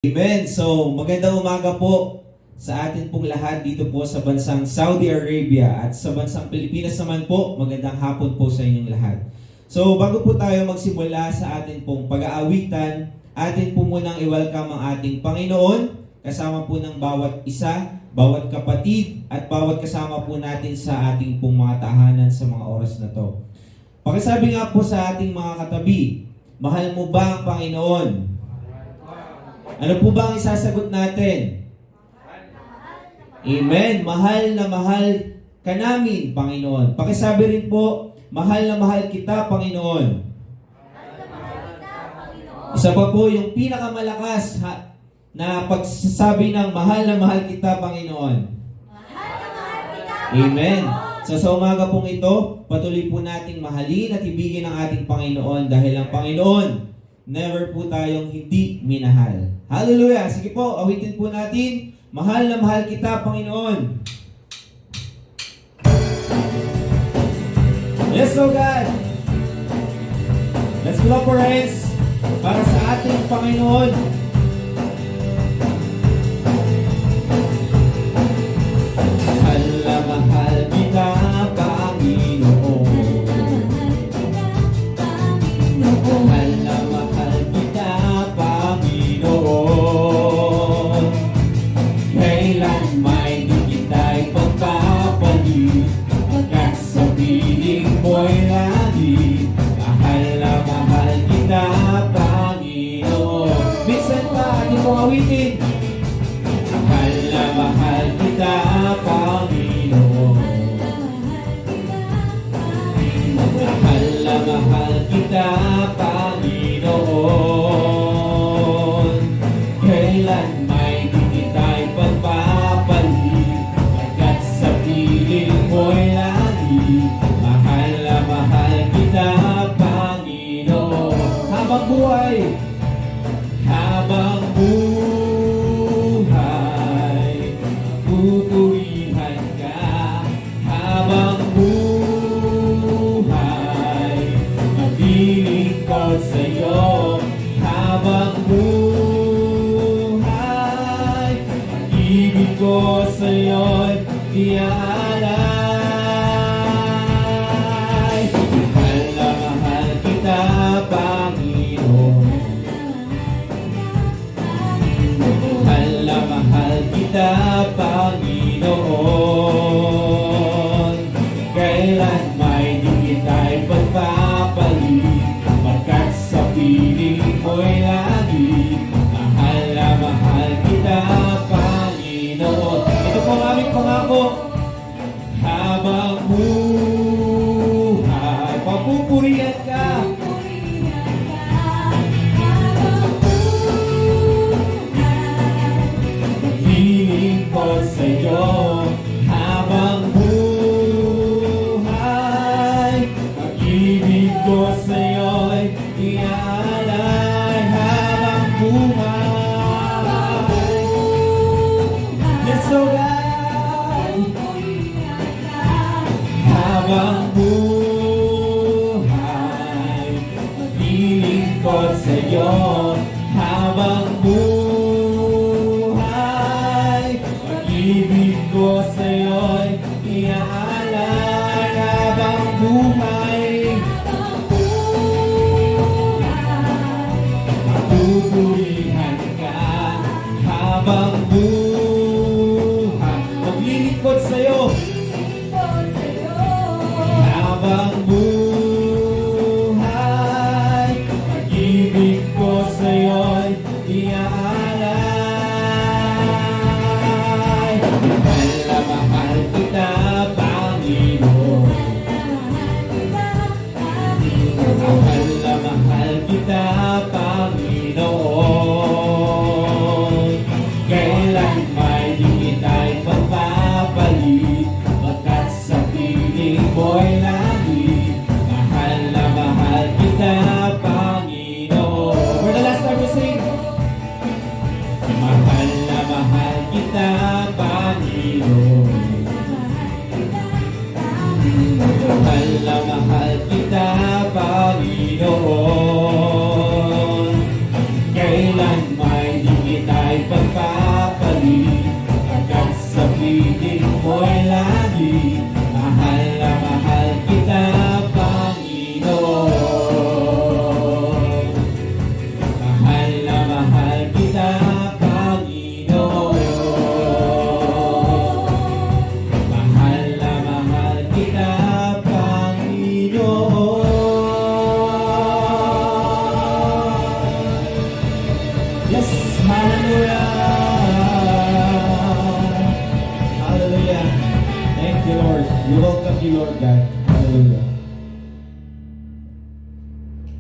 Amen. So, magandang umaga po sa atin pong lahat dito po sa bansang Saudi Arabia at sa bansang Pilipinas naman po, magandang hapon po sa inyong lahat. So, bago po tayo magsimula sa atin pong pag-aawitan, atin po munang i-welcome ang ating Panginoon, kasama po ng bawat isa, bawat kapatid, at bawat kasama po natin sa ating pong mga tahanan sa mga oras na to. Pakisabi nga po sa ating mga katabi, mahal mo ba ang Panginoon? Ano po ba ang isasagot natin? Amen. Mahal na mahal ka namin, Panginoon. Pakisabi rin po, mahal na mahal kita, Panginoon. Isa pa po yung pinakamalakas na pagsasabi ng mahal na mahal kita, Panginoon. Amen. So sa umaga pong ito, patuloy po nating mahalin at ibigin ang ating Panginoon dahil ang Panginoon, never po tayong hindi minahal. Hallelujah! Sige po, awitin po natin. Mahal na mahal kita, Panginoon. Yes, oh God! Let's clap our hands para sa ating Panginoon. Mahal na mahal kita, Panginoon. Mahal na mahal kita, Panginoon. Kailan may di kita'y pagpapalit, pagkat sa piling mo'y lagi. Mahal na mahal kita, Panginoon. Minsan pa, atin mong awitin. Mahal na mahal kita, Panginoon. Mahal na mahal kita, Panginoon. Kailan may di kita'y pagpapalit, pagkat sa piling mo'y lagi. Mahal na mahal kita, Panginoon. Habang buhay, habang buhay, pupurihan ka. Habang buhay, maglilingkod sa'yo. Habang buhay, pag-ibig ko sa'yo'y iaalay. Mahal na mahal kita, Panginoon. Mahal na mahal kita, Panginoon. Kailan may di kita'y pagpapalit, pagkat sa piling mo'y lagi. Mahal na mahal kita, Panginoon. Ito po ang aming pangako. Habang buhay, papupurihan ka. Maglilingkod sa'yo. Habang buhay, pag-ibig ko sa'yo'y iaalay. Habang buhay, yes, oh God. Habang buhay, maglilingkod sa'yo. Habang buhay, pag-ibig ko sa'yo'y iaalay. Habang buhay, pupurihan ka. Habang buhay, maglilingkod sa'yo. Habang buhay, pag-ibig ko sa'yo'y iaalay. Mahal na mahal kita, Panginoon. Mahal na mahal kita, Panginoon. Kailan may di kita'y pagpapalit, pagkat sa piling mo'y lagi. Mahal na mahal kita, Panginoon. For the last time we sing. Mahal na mahal kita, Panginoon. Mahal na mahal kita, Panginoon. Kailan may di kita Lord God